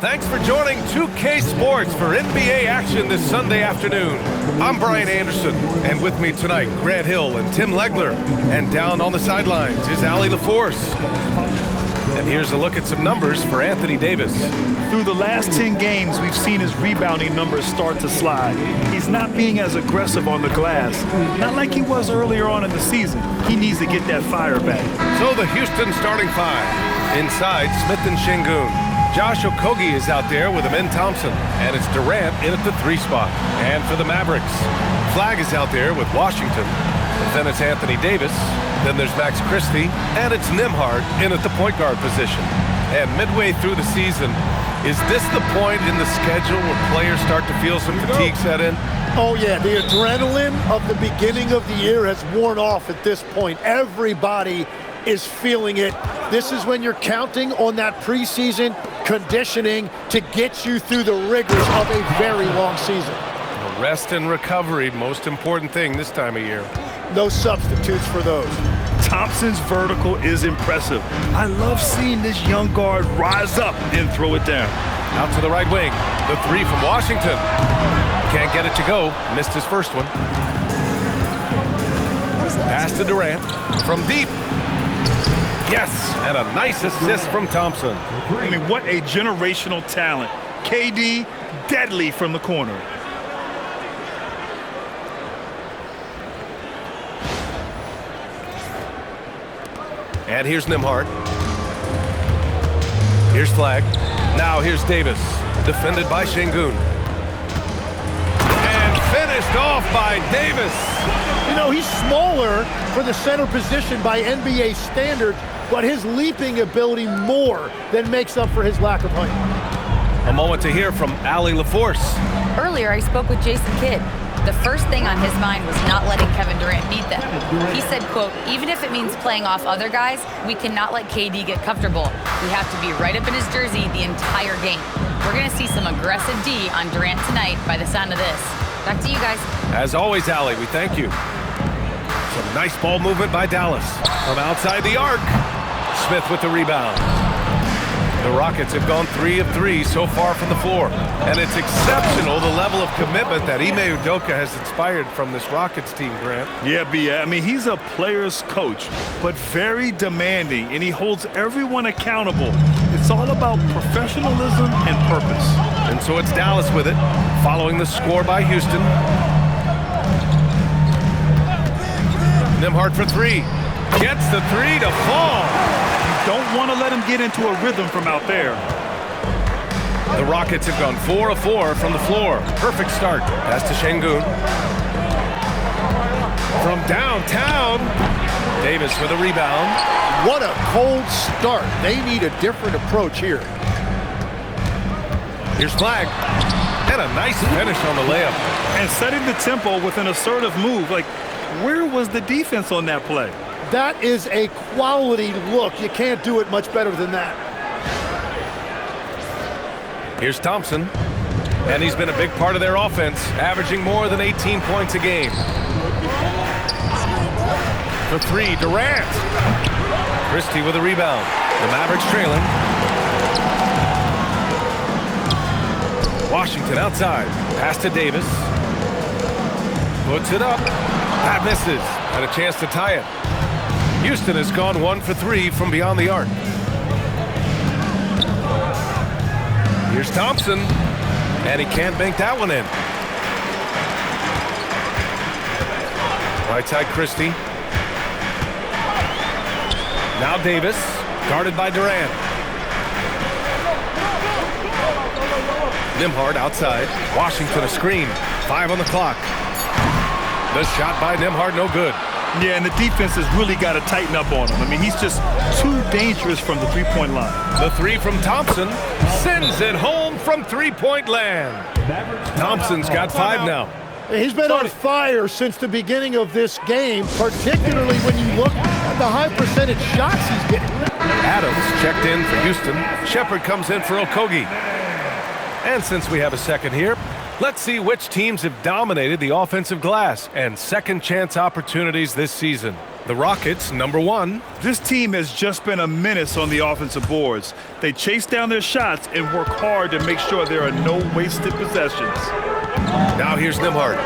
Thanks for joining 2K Sports for NBA action this Sunday afternoon. I'm Brian Anderson, and with me tonight, Grant Hill and Tim Legler. And down on the sidelines is Allie LaForce. And here's a look at some numbers for Anthony Davis. Through the last 10 games, we've seen his rebounding numbers start to slide. He's not being as aggressive on the glass, not like he was earlier on in the season. He needs to get that fire back. So the Houston starting five. Inside, Smith and Şengün. Josh Okogie is out there with Amin Thompson, and it's Durant in at the 3 spot. And for the Mavericks, Flagg is out there with Washington. And then it's Anthony Davis. Then there's Max Christie, and it's Nembhard in at the point guard position. And midway through the season, is this the point in the schedule where players start to feel some fatigue set in? Oh yeah, the adrenaline of the beginning of the year has worn off at this point. Everybody is feeling it. This is when you're counting on that preseason conditioning to get you through the rigors of a very long season. Rest and recovery, most important thing this time of year. No substitutes for those. Thompson's vertical is impressive. I love seeing this young guard rise up and throw it down. Out to the right wing. The 3 from Washington. Can't get it to go. Missed his first one. Pass to Durant. From deep. Yes, and a nice assist from Thompson. I mean, what a generational talent. KD, deadly from the corner. And here's Nembhard. Here's Flagg. Now here's Davis. Defended by Şengün. And finished off by Davis. You know, he's smaller for the center position by NBA standards, but his leaping ability more than makes up for his lack of height. A moment to hear from Allie LaForce. Earlier, I spoke with Jason Kidd. The first thing on his mind was not letting Kevin Durant beat them. He said, quote, even if it means playing off other guys, we cannot let KD get comfortable. We have to be right up in his jersey the entire game. We're going to see some aggressive D on Durant tonight by the sound of this. Back to you guys. As always, Allie, we thank you. Some nice ball movement by Dallas. From outside the arc, Smith with the rebound. The Rockets have gone 3 of 3 so far from the floor. And it's exceptional the level of commitment that Ime Udoka has inspired from this Rockets team, Grant. Yeah, I mean, he's a player's coach, but very demanding, and he holds everyone accountable. It's all about professionalism and purpose. And so it's Dallas with it, following the score by Houston. Nembhard for 3. Gets the 3 to fall. Don't want to let him get into a rhythm from out there. The Rockets have gone 4 of 4 from the floor. Perfect start. Pass to Şengün. From downtown, Davis with a rebound. What a cold start. They need a different approach here. Here's Flagg. And a nice finish on the layup. And setting the tempo with an assertive move. Like, where was the defense on that play? That is a quality look. You can't do it much better than that. Here's Thompson. And he's been a big part of their offense, averaging more than 18 points a game. For 3, Durant. Christie with a rebound. The Mavericks trailing. Washington outside. Pass to Davis. Puts it up. That misses. Had a chance to tie it. Houston has gone 1 for 3 from beyond the arc. Here's Thompson. And he can't bank that one in. Right side, Christie. Now Davis, guarded by Durant. Nembhard outside. Washington a screen. 5 on the clock. The shot by Nembhard, no good. Yeah, and the defense has really got to tighten up on him. I mean, he's just too dangerous from the three-point line. The 3 from Thompson sends it home from three-point land. Thompson's got 5 now. He's been on fire since the beginning of this game, particularly when you look at the high percentage shots he's getting. Adams checked in for Houston. Shepherd comes in for Okogie. And since we have a second here, Let's see which teams have dominated the offensive glass and second chance opportunities this season. The Rockets, number 1. This team has just been a menace on the offensive boards. They chase down their shots and work hard to make sure there are no wasted possessions. Now here's Nembhard.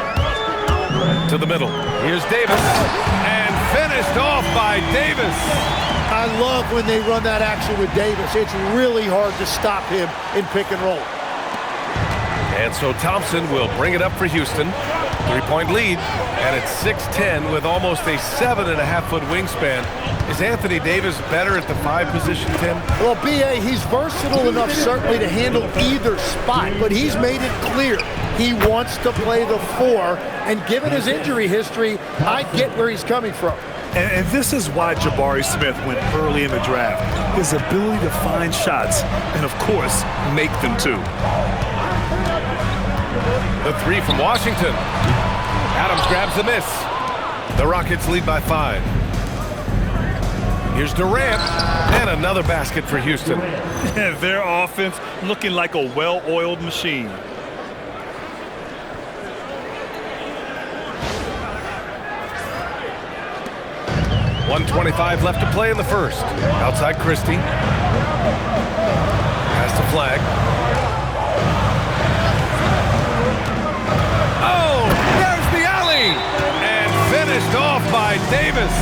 To the middle. Here's Davis. And finished off by Davis. I love when they run that action with Davis. It's really hard to stop him in pick and roll. And so Thompson will bring it up for Houston. 3-point lead, and it's 6'10" with almost a 7.5-foot wingspan. Is Anthony Davis better at the 5 position, Tim? Well, B.A., he's versatile enough certainly to handle either spot, but he's made it clear he wants to play the 4, and given his injury history, I get where he's coming from. And this is why Jabari Smith went early in the draft. His ability to find shots and, of course, make them too. The 3 from Washington. Adams grabs the miss. The Rockets lead by 5. Here's Durant, and another basket for Houston. Their offense looking like a well-oiled machine. .125 left to play in the first. Outside Christie. Pass to Flag. Oh, there's the alley! And finished off by Davis.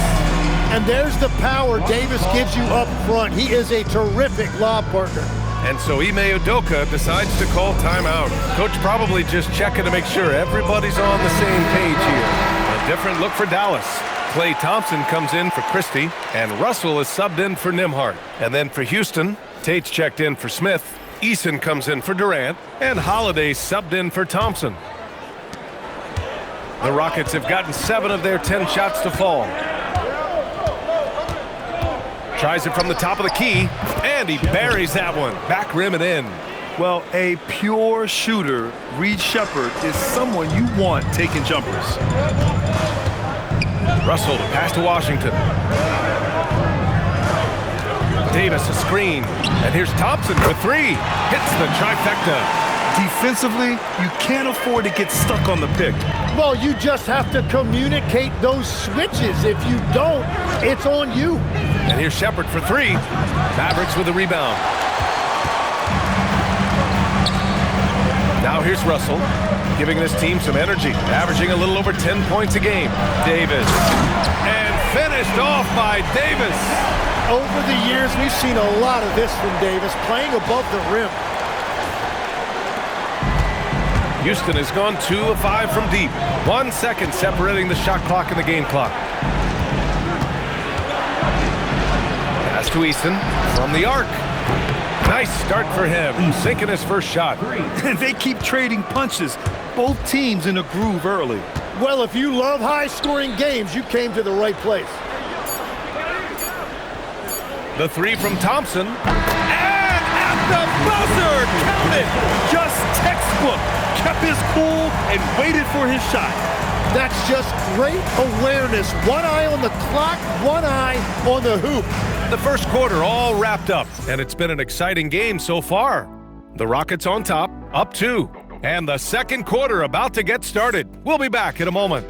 And there's the power Davis gives you up front. He is a terrific lob partner. And so Ime Udoka decides to call timeout. Coach probably just checking to make sure everybody's on the same page here. A different look for Dallas. Klay Thompson comes in for Christie, and Russell is subbed in for Nembhard. And then for Houston, Tate's checked in for Smith, Eason comes in for Durant, and Holiday subbed in for Thompson. The Rockets have gotten 7 of their 10 shots to fall. Tries it from the top of the key, and he buries that one. Back rim and in. Well, a pure shooter, Reed Shepherd, is someone you want taking jumpers. Russell to pass to Washington. Davis a screen. And here's Thompson for 3. Hits the trifecta. Defensively, you can't afford to get stuck on the pick. Well, you just have to communicate those switches. If you don't, it's on you. And here's Shepherd for 3. Mavericks with a rebound. Now here's Russell, giving this team some energy, averaging a little over 10 points a game. Davis. And finished off by Davis. Over the years, we've seen a lot of this from Davis, playing above the rim. Houston has gone 2 of 5 from deep. 1 second separating the shot clock and the game clock. Pass to Eason from the arc. Nice start for him, sinking his first shot. And they keep trading punches. Both teams in a groove early. Well, if you love high-scoring games, you came to the right place. The 3 from Thompson. And at the buzzer, count it! Just textbook. Kept his cool and waited for his shot. That's just great awareness. One eye on the clock, one eye on the hoop. The first quarter all wrapped up, and it's been an exciting game so far. The Rockets on top, up 2. And the second quarter about to get started. We'll be back in a moment.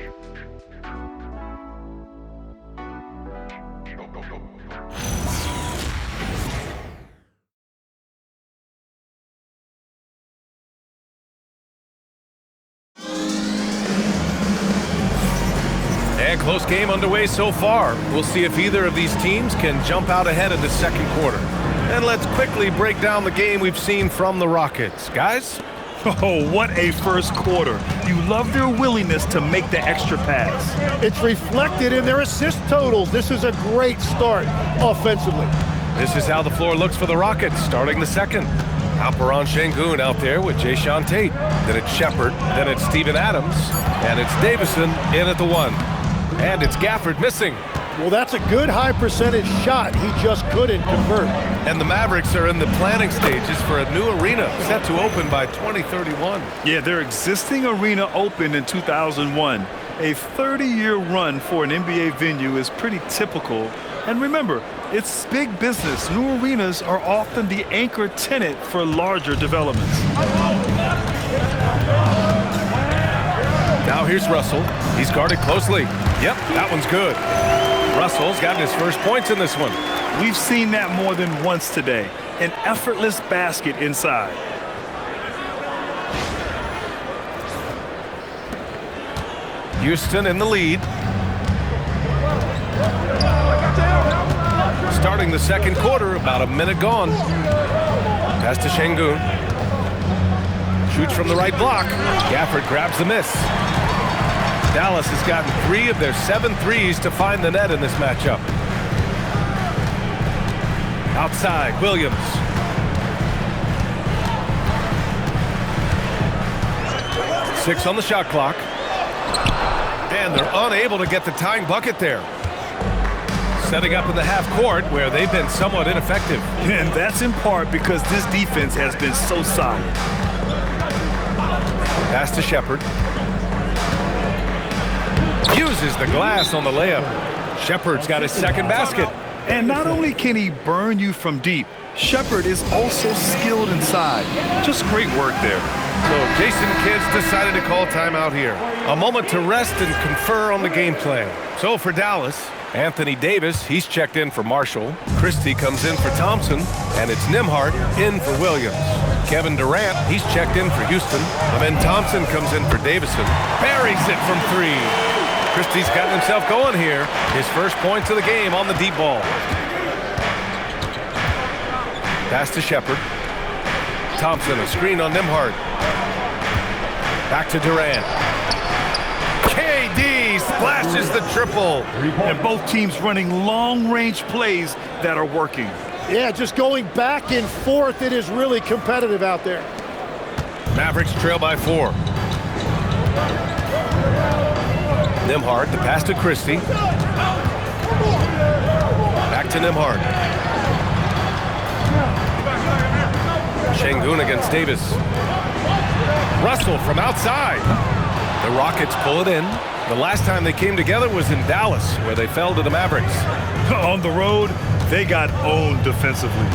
And close game underway so far. We'll see if either of these teams can jump out ahead in the second quarter. And let's quickly break down the game we've seen from the Rockets. Guys? Oh, what a first quarter. You love their willingness to make the extra pass. It's reflected in their assist totals. This is a great start offensively. This is how the floor looks for the Rockets starting the second. Alperen Sengun out there with Jae'Sean Tate. Then it's Shepherd. Then it's Steven Adams. And it's Davison in at the 1. And it's Gafford missing. Well, that's a good high percentage shot. He just couldn't convert. And the Mavericks are in the planning stages for a new arena set to open by 2031. Yeah, their existing arena opened in 2001. A 30-year run for an NBA venue is pretty typical. And remember, it's big business. New arenas are often the anchor tenant for larger developments. Now here's Russell. He's guarded closely. Yep, that one's good. Russell's gotten his first points in this one. We've seen that more than once today. An effortless basket inside. Houston in the lead. Starting the second quarter, about a minute gone. Pass to Şengün. Shoots from the right block. Gafford grabs the miss. Dallas has gotten 3 of their 7 threes to find the net in this matchup. Outside, Williams. Six on the shot clock. And they're unable to get the tying bucket there. Setting up in the half court where they've been somewhat ineffective. And that's in part because this defense has been so solid. Pass to Shepherd. Uses the glass on the layup. Shepherd's got his second basket. And not only can he burn you from deep, Shepherd is also skilled inside. Just great work there. So Jason Kidd's decided to call timeout here. A moment to rest and confer on the game plan. So for Dallas, Anthony Davis, he's checked in for Marshall. Christie comes in for Thompson. And it's Nembhard in for Williams. Kevin Durant, he's checked in for Houston. And then Thompson comes in for Davison. Buries it from 3. Christie's gotten himself going here. His first points of the game on the deep ball. Pass to Shepherd. Thompson, a screen on Nembhard. Back to Durant. KD splashes the triple. And both teams running long-range plays that are working. Yeah, just going back and forth. It is really competitive out there. Mavericks trail by 4. Nembhard, the pass to Christie. Back to Nembhard. Şengün against Davis. Russell from outside. The Rockets pull it in. The last time they came together was in Dallas, where they fell to the Mavericks. On the road, they got owned defensively.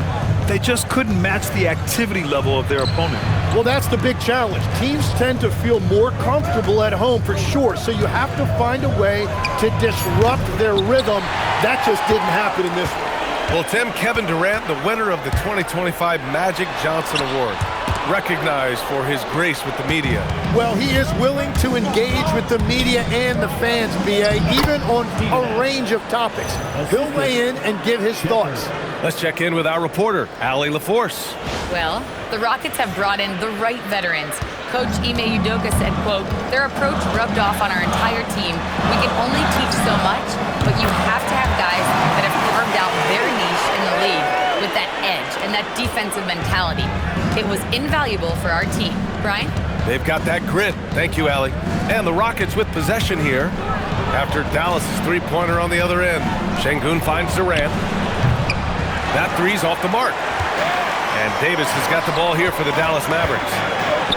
They just couldn't match the activity level of their opponent. Well, that's the big challenge. Teams tend to feel more comfortable at home for sure, so you have to find a way to disrupt their rhythm. That just didn't happen in this one. Well, Tim, Kevin Durant, the winner of the 2025 Magic Johnson Award, recognized for his grace with the media. Well, he is willing to engage with the media and the fans, B.A., even on a range of topics. He'll weigh in and give his thoughts. Let's check in with our reporter, Allie LaForce. Well, the Rockets have brought in the right veterans. Coach Ime Udoka said, quote, their approach rubbed off on our entire team. We can only teach so much, but you have to have guys that have carved out their niche in the league with that edge and that defensive mentality. It was invaluable for our team. Brian? They've got that grit. Thank you, Allie. And the Rockets with possession here after Dallas' three-pointer on the other end. Şengün finds Durant. That three's off the mark. And Davis has got the ball here for the Dallas Mavericks.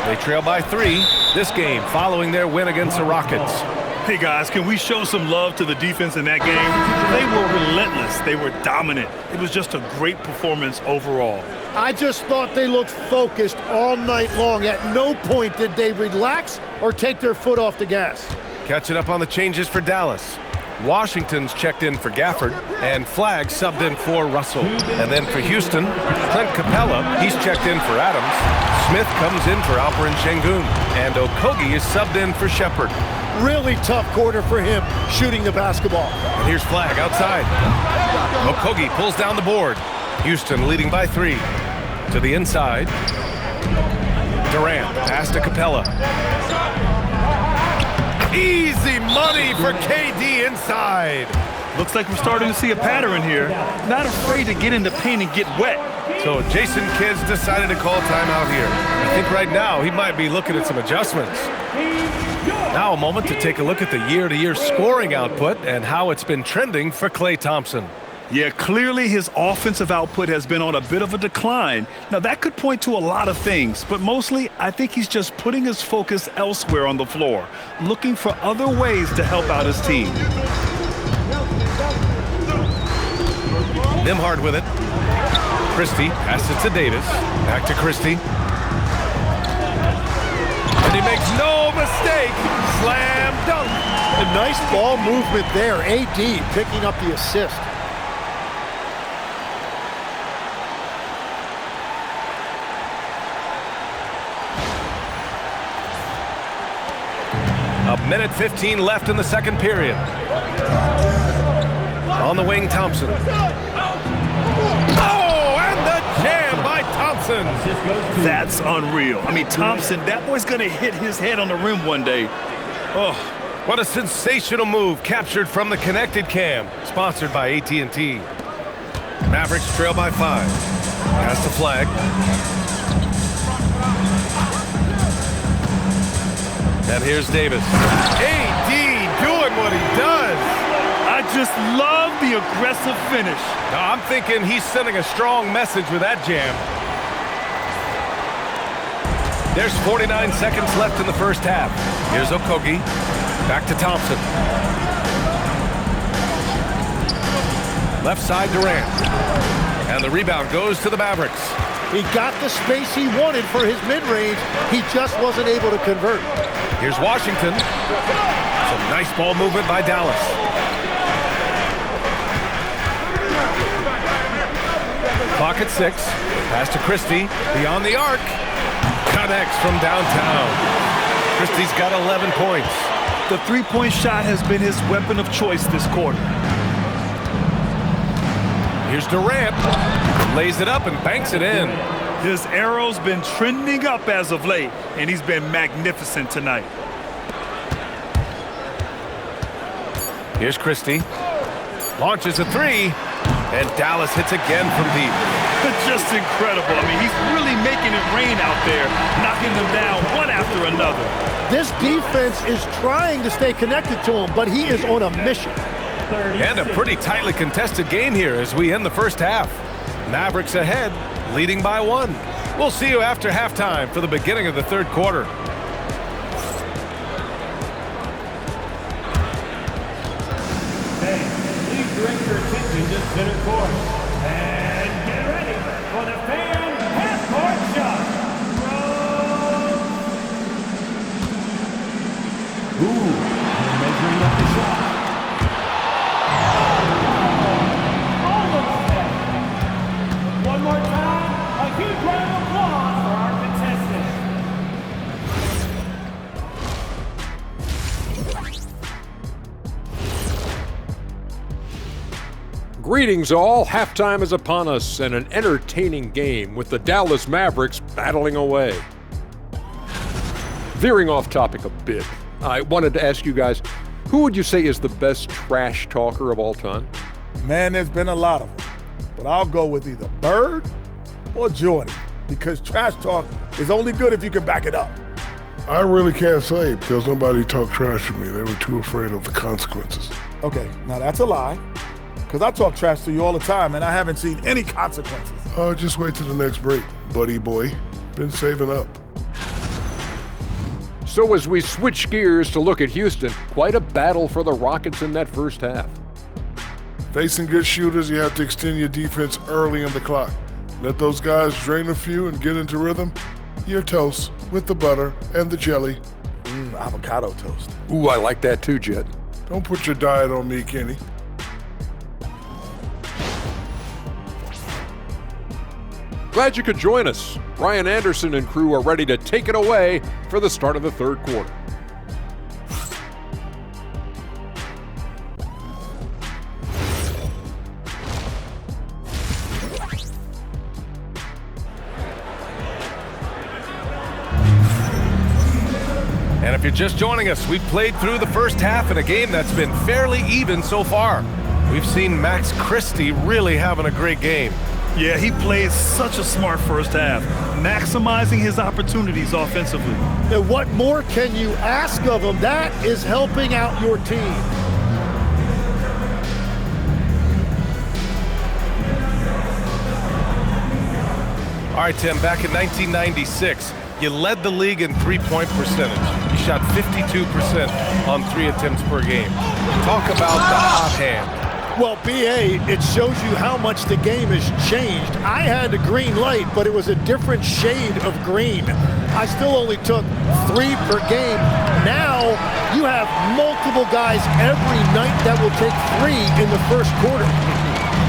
They trail by 3 this game following their win against the Rockets. Hey guys, can we show some love to the defense in that game? They were relentless. They were dominant. It was just a great performance overall. I just thought they looked focused all night long. At no point did they relax or take their foot off the gas. Catching up on the changes for Dallas. Washington's checked in for Gafford, and Flagg subbed in for Russell. And then for Houston, Clint Capella, he's checked in for Adams. Smith comes in for Alperen Şengün, and Okogie is subbed in for Shepherd. Really tough quarter for him shooting the basketball. And here's Flagg outside. Okogie pulls down the board. Houston leading by 3. To the inside. Durant, pass to Capella. Easy money for KD inside. Looks like we're starting to see a pattern here. Not afraid to get in the paint and get wet. So Jason Kidd's decided to call timeout here. I think right now he might be looking at some adjustments. Now a moment to take a look at the year-to-year scoring output and how it's been trending for Klay Thompson. Yeah, clearly his offensive output has been on a bit of a decline. Now, that could point to a lot of things, but mostly I think he's just putting his focus elsewhere on the floor, looking for other ways to help out his team. Nembhard with it. Christie passes it to Davis. Back to Christie. And he makes no mistake. Slam dunk. A nice ball movement there. AD picking up the assist. A minute 15 left in the second period. On the wing, Thompson. Oh, and the jam by Thompson. That's unreal. I mean, Thompson, that boy's going to hit his head on the rim one day. Oh, what a sensational move captured from the connected cam. Sponsored by AT&T. Mavericks trail by 5. Pass the flag. And here's Davis. AD doing what he does. I just love the aggressive finish. Now, I'm thinking he's sending a strong message with that jam. There's 49 seconds left in the first half. Here's Okogie. Back to Thompson. Left side Durant. And the rebound goes to the Mavericks. He got the space he wanted for his mid-range. He just wasn't able to convert. Here's Washington. Some nice ball movement by Dallas. Clock at 6. Pass to Christie. Beyond the arc. Connects from downtown. Christie's got 11 points. The three-point shot has been his weapon of choice this quarter. Here's Durant. Lays it up and banks it in. His arrow's been trending up as of late, and he's been magnificent tonight. Here's Christie. Launches a 3, and Dallas hits again from deep. Just incredible. I mean, he's really making it rain out there, knocking them down one after another. This defense is trying to stay connected to him, but he is on a mission. And a pretty tightly contested game here as we end the first half. Mavericks ahead, leading by 1. We'll see you after halftime for the beginning of the third quarter. Hey, please direct your attention to center court. And get ready for the fan half-court shot. Ooh, they're measuring up the shot. One more time, a huge round of applause for our contestants. Greetings all, halftime is upon us and an entertaining game with the Dallas Mavericks battling away. Veering off topic a bit, I wanted to ask you guys, who would you say is the best trash talker of all time? Man, there's been a lot of them, but I'll go with either Bird or Jordan, because trash talk is only good if you can back it up. I really can't say because nobody talked trash to me. They were too afraid of the consequences. Okay, now that's a lie, because I talk trash to you all the time and I haven't seen any consequences. Just wait till the next break, buddy boy. Been saving up. So as we switch gears to look at Houston, quite a battle for the Rockets in that first half. Facing good shooters, you have to extend your defense early in the clock. Let those guys drain a few and get into rhythm. You're toast with the butter and the jelly. Avocado toast. Ooh, I like that too, Jet. Don't put your diet on me, Kenny. Glad you could join us. Ryan Anderson and crew are ready to take it away for the start of the third quarter. And if you're just joining us, we've played through the first half in a game that's been fairly even so far. We've seen Max Christie really having a great game. Yeah, he played such a smart first half, maximizing his opportunities offensively. And what more can you ask of him? That is helping out your team. All right, Tim, back in 1996, you led the league in three-point percentage. You shot 52% on 3 attempts per game. Talk about the hot hand. Well, BA, it shows you how much the game has changed. I had a green light, but it was a different shade of green. I still only took 3 per game. Now, you have multiple guys every night that will take 3 in the first quarter.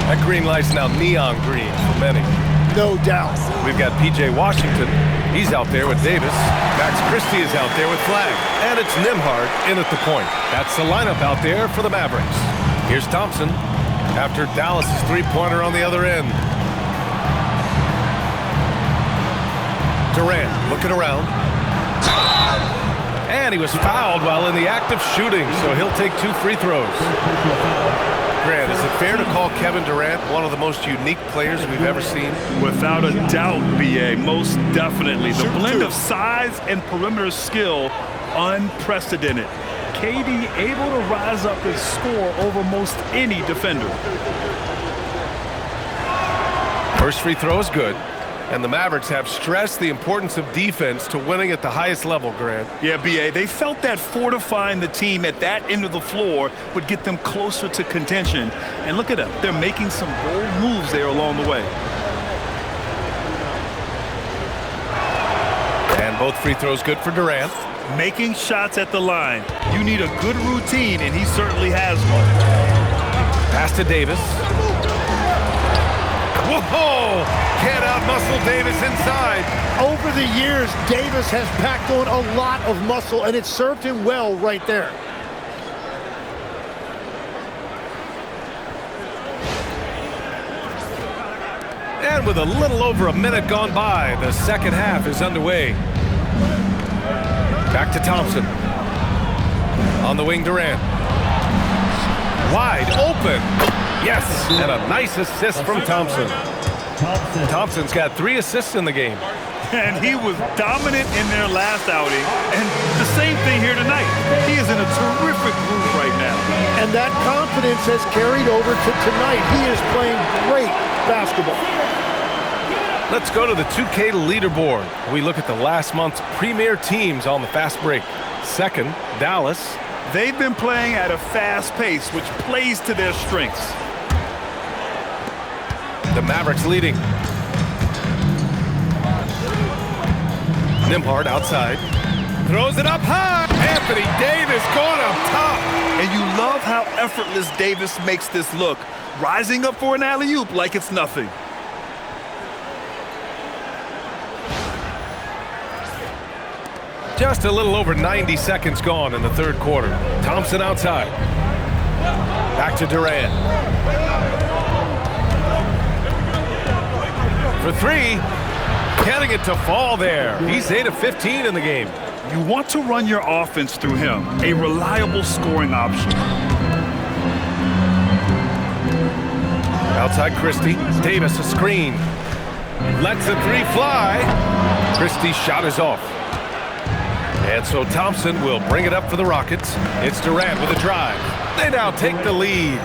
That green light's now neon green for many. No doubt. We've got P.J. Washington. He's out there with Davis. Max Christie is out there with Flag. And it's Nimhard in at the point. That's the lineup out there for the Mavericks. Here's Thompson after Dallas' three-pointer on the other end. Durant looking around. And he was fouled while in the act of shooting, so he'll take 2 free throws. Grant, is it fair to call Kevin Durant one of the most unique players we've ever seen? Without a doubt, BA, most definitely. The blend of size and perimeter skill, unprecedented. KD able to rise up and score over most any defender. First free throw is good. And the Mavericks have stressed the importance of defense to winning at the highest level, Grant. Yeah, BA, they felt that fortifying the team at that end of the floor would get them closer to contention. And look at them. They're making some bold moves there along the way. And both free throws good for Durant. Making shots at the line. You need a good routine, and he certainly has one. Pass to Davis. Whoa! Can't out-muscle Davis inside. Over the years, Davis has packed on a lot of muscle, and it served him well right there. And with a little over a minute gone by, the second half is underway. Back to Thompson. On the wing, Durant. Wide open. Yes, and a nice assist from Thompson. Thompson's got 3 assists in the game. And he was dominant in their last outing. And the same thing here tonight. He is in a terrific groove right now. And that confidence has carried over to tonight. He is playing great basketball. Let's go to the 2K leaderboard. We look at the last month's premier teams on the fast break. Second, Dallas. They've been playing at a fast pace, which plays to their strengths. The Mavericks leading. Nimhard outside. Throws it up high. Anthony Davis going up top. And you love how effortless Davis makes this look. Rising up for an alley-oop like it's nothing. Just a little over 90 seconds gone in the third quarter. Thompson outside. Back to Durant. For 3. Getting it to fall there. He's 8 of 15 in the game. You want to run your offense through him. A reliable scoring option. Outside Christie. Davis a screen. Lets the 3 fly. Christie's shot is off. And so Thompson will bring it up for the Rockets. It's Durant with a drive. They now take the lead.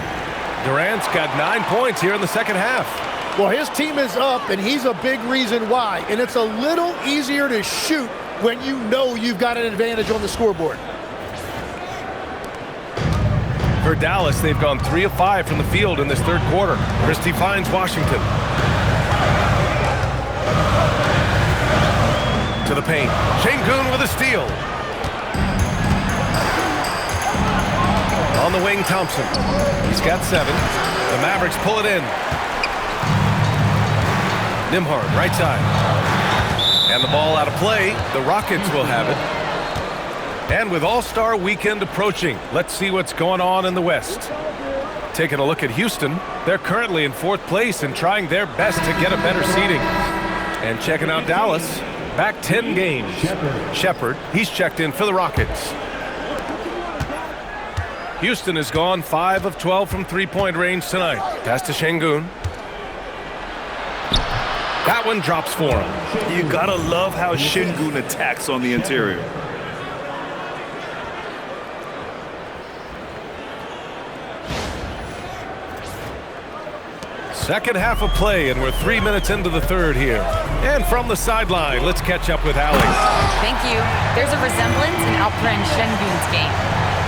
Durant's got 9 points here in the second half. Well, his team is up, and he's a big reason why. And it's a little easier to shoot when you know you've got an advantage on the scoreboard. For Dallas, they've gone 3 of 5 from the field in this third quarter. Christie finds Washington. To the paint. Şengün with a steal. On the wing, Thompson. He's got 7. The Mavericks pull it in. Nimhard, right side. And the ball out of play. The Rockets will have it. And with All-Star Weekend approaching, let's see what's going on in the West. Taking a look at Houston, they're currently in 4th place and trying their best to get a better seeding. And checking out Dallas, back 10 games. Shepard, he's checked in for the Rockets. Houston has gone 5 of 12 from three-point range tonight. Pass to Şengün. That one drops for him. You gotta love how Şengün attacks on the interior. Second half of play, and we're 3 minutes into the third here. And from the sideline, let's catch up with Allie. Thank you. There's a resemblance in Alperen Şengün's game.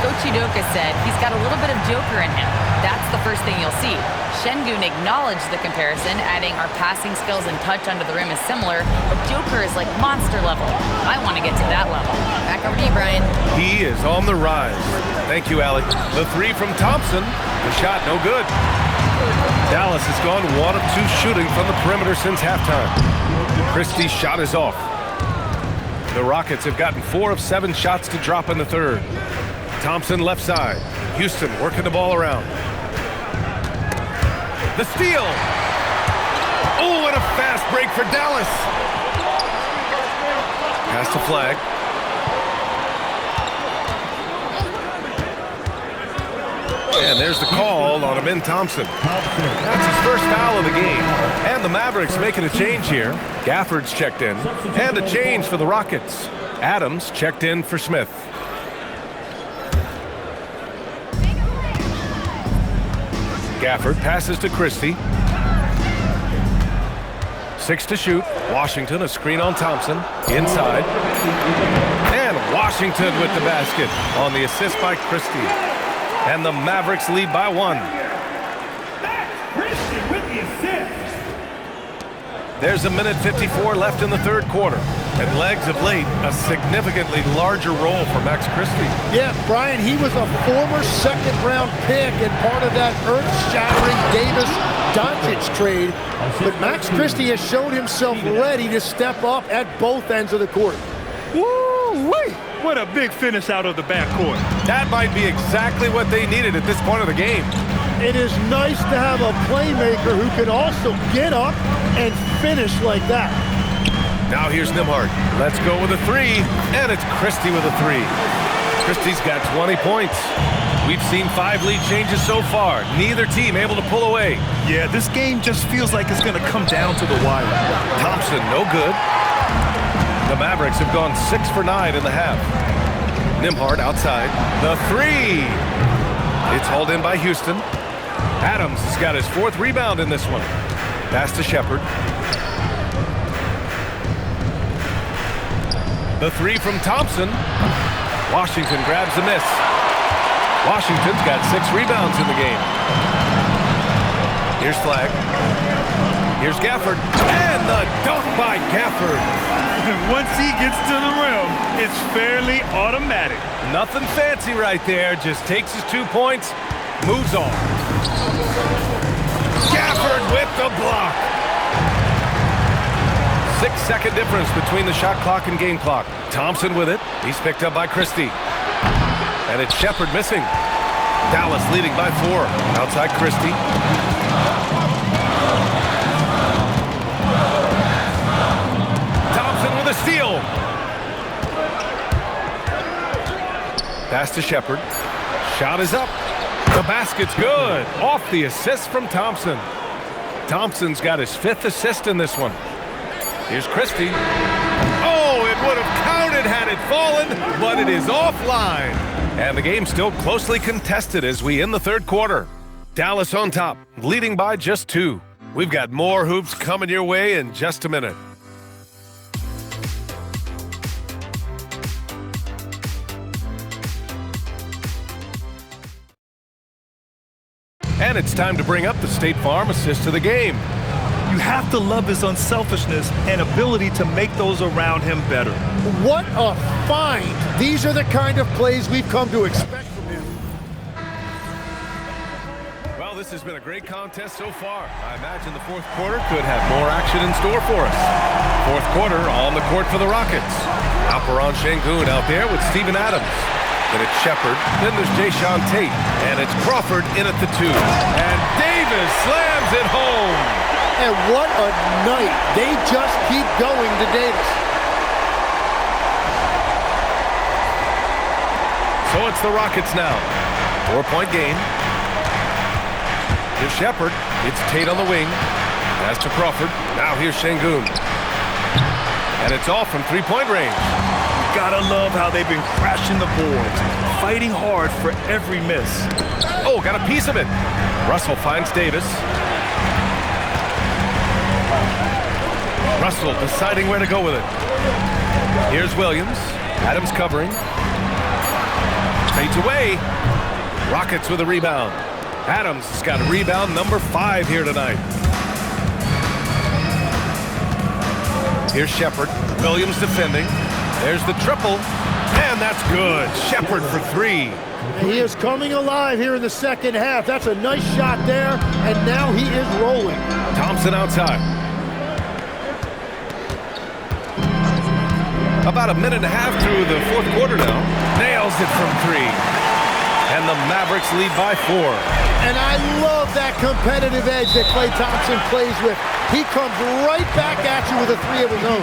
Coach Udoka said he's got a little bit of Joker in him. That's the first thing you'll see. Şengün acknowledged the comparison, adding our passing skills and touch under the rim is similar, but Joker is like monster level. I want to get to that level. Back over to you, Brian. He is on the rise. Thank you, Alec. The three from Thompson. The shot no good. Dallas has gone 1 of 2 shooting from the perimeter since halftime. Christie's shot is off. The Rockets have gotten 4 of 7 shots to drop in the third. Thompson left side. Houston working the ball around. The steal. Oh, what a fast break for Dallas. Pass the flag. And there's the call on Amin Thompson. That's his first foul of the game. And the Mavericks making a change here. Gafford's checked in. And a change for the Rockets. Adams checked in for Smith. Gafford passes to Christie. 6 to shoot. Washington, a screen on Thompson. Inside. And Washington with the basket on the assist by Christie. And the Mavericks lead by 1. Christie with the assist. There's a minute 54 left in the third quarter. And legs of late, a significantly larger role for Max Christie. Yeah, Brian, he was a former second-round pick and part of that earth-shattering Davis-Doncic trade. But Max Christie has shown himself ready to step up at both ends of the court. Woo-wee! What a big finish out of the backcourt. That might be exactly what they needed at this point of the game. It is nice to have a playmaker who can also get up and finish like that. Now here's Nembhard. Let's go with a 3, and it's Christie with a 3. Christie's got 20 points. We've seen 5 lead changes so far. Neither team able to pull away. Yeah, this game just feels like it's going to come down to the wire. Thompson, no good. The Mavericks have gone 6 for 9 in the half. Nembhard outside. The 3. It's hauled in by Houston. Adams has got his 4th rebound in this one. Pass to Shepherd. The 3 from Thompson. Washington grabs the miss. Washington's got 6 rebounds in the game. Here's Flag. Here's Gafford. And the dunk by Gafford. Once he gets to the rim, it's fairly automatic. Nothing fancy right there. Just takes his 2 points, moves on. Gafford with the block. 6-second difference between the shot clock and game clock. Thompson with it. He's picked up by Christie. And it's Shepherd missing. Dallas leading by 4. Outside Christie. Thompson with a steal. Pass to Shepherd. Shot is up. The basket's good. Off the assist from Thompson. Thompson's got his 5th assist in this one. Here's Christie. Oh, it would have counted had it fallen, but it is offline. And the game's still closely contested as we end the third quarter. Dallas on top, leading by just 2. We've got more hoops coming your way in just a minute. And it's time to bring up the State Farm assist of the game. You have to love his unselfishness and ability to make those around him better. What a find. These are the kind of plays we've come to expect from him. Well, this has been a great contest so far. I imagine the fourth quarter could have more action in store for us. Fourth quarter on the court for the Rockets. Alperen Şengün out there with Steven Adams. Then it's Shepherd. Then there's Jayshawn Tate. And it's Crawford in at the 2. And Davis slams it home. And what a night. They just keep going to Davis. So it's the Rockets now. 4-point game. Here's Shepherd. It's Tate on the wing. Pass to Crawford. Now here's Şengün. And it's off from 3-point range. Gotta love how they've been crashing the boards, fighting hard for every miss. Oh, got a piece of it. Russell finds Davis. Russell deciding where to go with it. Here's Williams. Adams covering. Fades away. Rockets with a rebound. Adams has got rebound number 5 here tonight. Here's Shepard. Williams defending. There's the triple. And that's good. Shepard for 3. He is coming alive here in the second half. That's a nice shot there, and now he is rolling. Thompson outside. About a minute and a half through the fourth quarter now. Nails it from 3. And the Mavericks lead by 4. And I love that competitive edge that Klay Thompson plays with. He comes right back at you with a 3 of his own.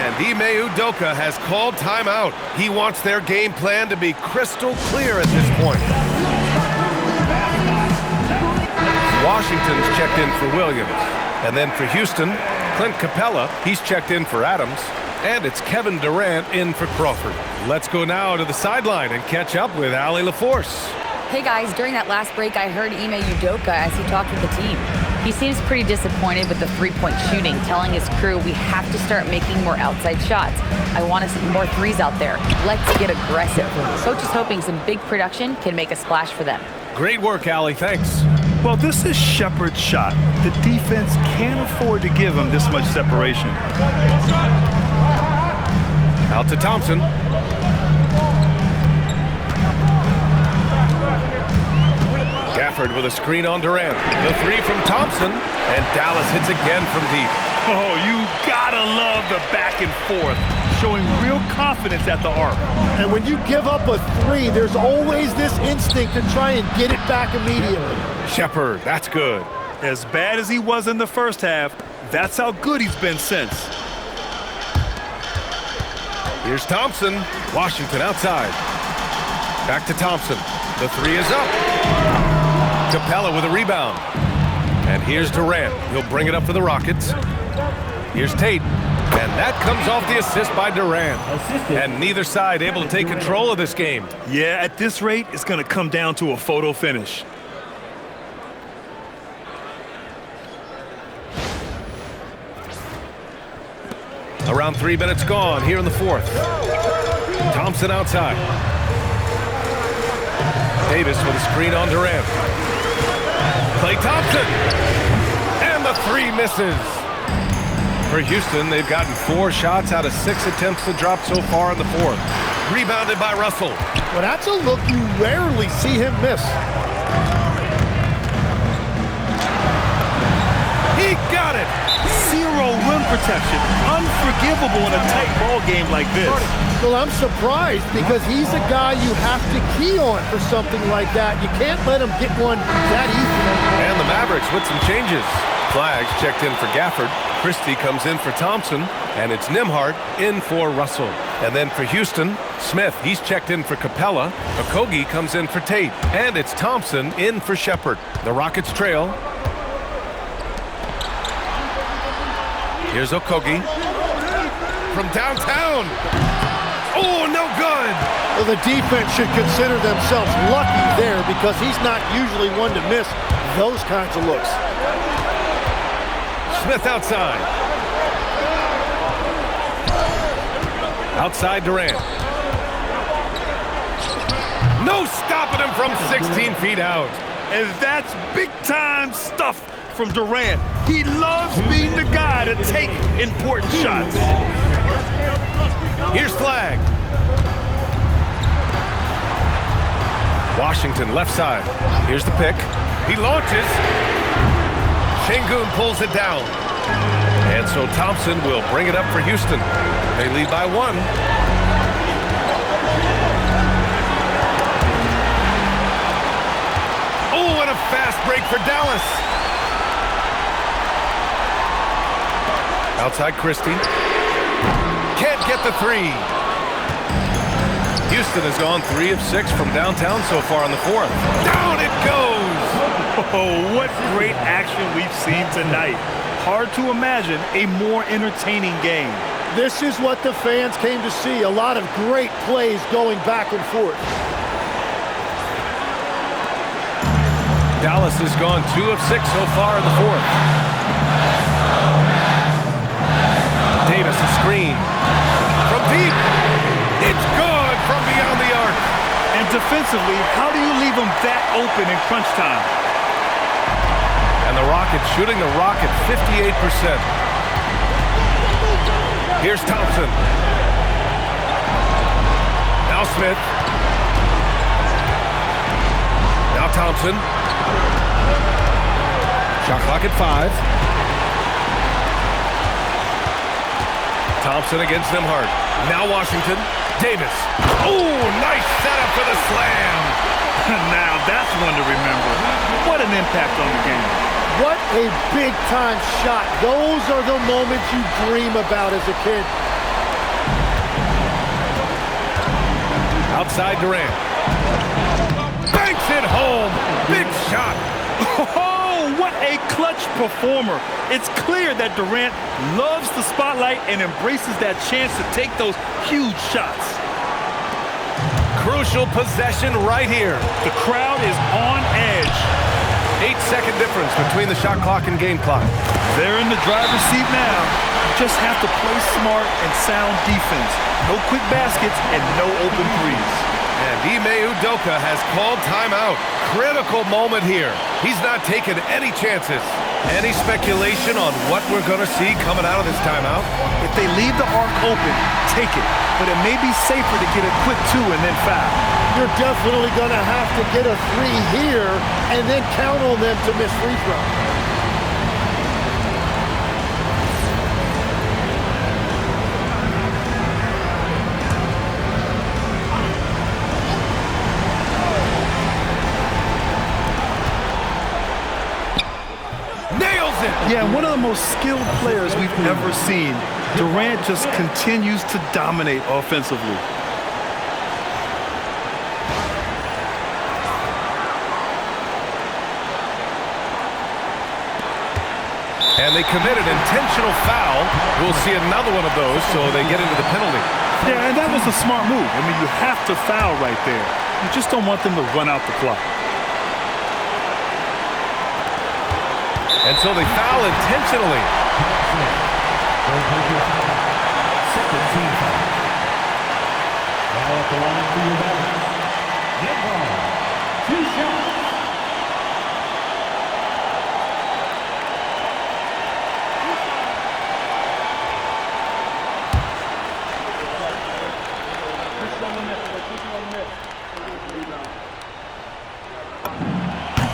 And Ime Udoka has called timeout. He wants their game plan to be crystal clear at this point. Washington's checked in for Williams. And then for Houston, Clint Capella, he's checked in for Adams. And it's Kevin Durant in for Crawford. Let's go now to the sideline and catch up with Allie LaForce. Hey guys, during that last break, I heard Ime Udoka as he talked with the team. He seems pretty disappointed with the three-point shooting, telling his crew we have to start making more outside shots. I want to see more threes out there. Let's get aggressive. Coach is hoping some big production can make a splash for them. Great work, Allie. Thanks. Well, this is Shepard's shot. The defense can't afford to give him this much separation. Out to Thompson. Gafford with a screen on Durant. The 3 from Thompson, and Dallas hits again from deep. Oh, you gotta love the back and forth, showing real confidence at the arc. And when you give up a 3, there's always this instinct to try and get it back immediately. Shepard, that's good. As bad as he was in the first half, that's how good he's been since. Here's Thompson. Washington outside. Back to Thompson. The 3 is up. Capella with a rebound. And here's Durant. He'll bring it up for the Rockets. Here's Tate. And that comes off the assist by Durant. And neither side able to take control of this game. Yeah, at this rate, it's going to come down to a photo finish. Around 3 minutes gone here in the fourth. Thompson outside. Davis with a screen on Durant. Klay Thompson. And the 3 misses. For Houston, they've gotten 4 shots out of 6 attempts to drop so far in the fourth. Rebounded by Russell. Well, that's a look you rarely see him miss. He got it. Zero rim protection. Unforgivable in a tight ball game like this. Well, I'm surprised because he's a guy you have to key on for something like that. You can't let him get one that easy. And the Mavericks with some changes. Flags checked in for Gafford. Christie comes in for Thompson. And it's Nembhard in for Russell. And then for Houston, Smith, he's checked in for Capella. Okogie comes in for Tate. And it's Thompson in for Shepard. The Rockets trail. Here's Okogie from downtown. Oh, no good. Well, the defense should consider themselves lucky there because he's not usually one to miss those kinds of looks. Smith outside. Outside Durant. No stopping him from 16 feet out. And that's big-time stuff from Durant. He loves being the guy to take important shots. Here's Flag. Washington left side. Here's the pick. He launches. Şengün pulls it down. And so Thompson will bring it up for Houston. They lead by 1. Oh, and a fast break for Dallas. Outside Christie. Can't get the 3. Houston has gone 3 of 6 from downtown so far in the fourth. Down it goes! Oh, what great action we've seen tonight. Hard to imagine a more entertaining game. This is what the fans came to see. A lot of great plays going back and forth. Dallas has gone 2 of 6 so far in the fourth. Davis a screen. From deep. It's good from beyond the arc. And defensively, how do you leave them that open in crunch time? And the Rockets shooting the rock at 58%. Here's Thompson. Now Smith. Now Thompson. Shot clock at 5. Thompson against Nembhard. Now Washington. Davis. Oh, nice setup for the slam. Now that's one to remember. What an impact on the game. What a big-time shot. Those are the moments you dream about as a kid. Outside Durant. Banks it home. Big shot. Oh, what a clutch performer. It's clear that Durant loves the spotlight and embraces that chance to take those huge shots. Crucial possession right here. The crowd is on edge. 8-second difference between the shot clock and game clock. They're in the driver's seat now. Just have to play smart and sound defense. No quick baskets and no open threes. And Ime Udoka has called timeout. Critical moment here. He's not taking any chances. Any speculation on what we're going to see coming out of this timeout? If they leave the arc open, take it. But it may be safer to get a quick 2 and then foul. You're definitely going to have to get a 3 here and then count on them to miss free throw. Yeah, one of the most skilled players we've ever seen. Durant just continues to dominate offensively. And they committed intentional foul. We'll see another one of those, so they get into the penalty. Yeah, and that was a smart move. I mean, you have to foul right there. You just don't want them to run out the clock. And so they foul intentionally. Second team foul. Now at the line for your Mavericks. Nembhard. 2 shots.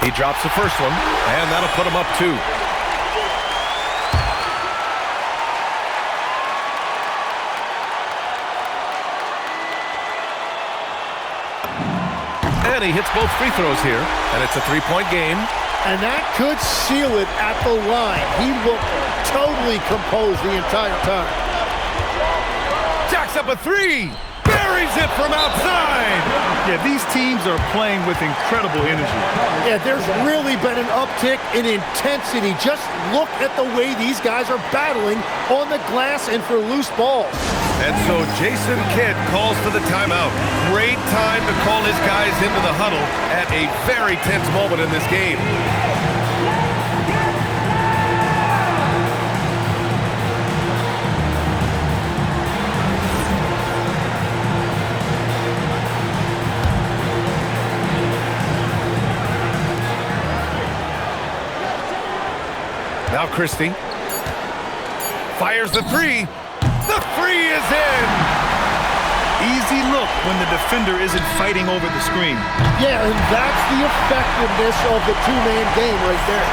He drops the first one, and that'll put him up 2. And he hits both free throws here, and it's a 3-point game. And that could seal it at the line. He looked totally composed the entire time. Jacks up a 3. Buries it from outside. Yeah, these teams are playing with incredible energy. Yeah, there's really been an uptick in intensity. Just look at the way these guys are battling on the glass and for loose balls. And so Jason Kidd calls for the timeout. Great time to call his guys into the huddle at a very tense moment in this game. Now Christie fires the 3. The 3 is in. Easy look when the defender isn't fighting over the screen. Yeah, and that's the effectiveness of the 2-man game right there.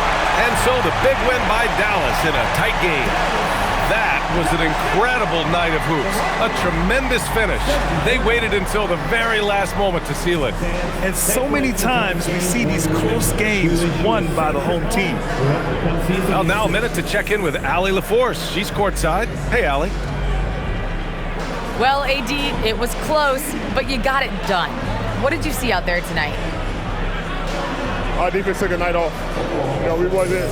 And so the big win by Dallas in a tight game. That was an incredible night of hoops. A tremendous finish. They waited until the very last moment to seal it. And so many times we see these close games won by the home team. Well, now a minute to check in with Allie LaForce. She's courtside. Hey, Allie. Well, AD, it was close, but you got it done. What did you see out there tonight? Our defense took a night off. You know, we wasn't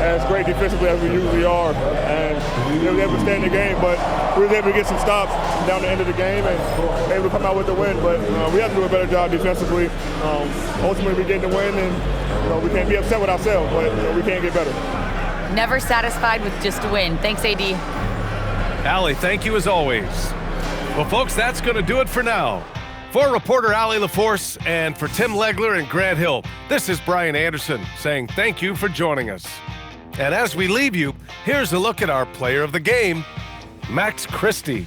as great defensively as we usually are, and we were able to stay in the game, but we were able to get some stops down the end of the game and able to come out with the win. But we have to do a better job defensively. Ultimately, we get the win, and we can't be upset with ourselves, but we can't get better. Never satisfied with just a win. Thanks, AD. Allie, thank you as always. Well, folks, that's going to do it for now. For reporter Allie LaForce and for Tim Legler and Grant Hill, this is Brian Anderson saying thank you for joining us. And as we leave you, here's a look at our player of the game, Max Christie.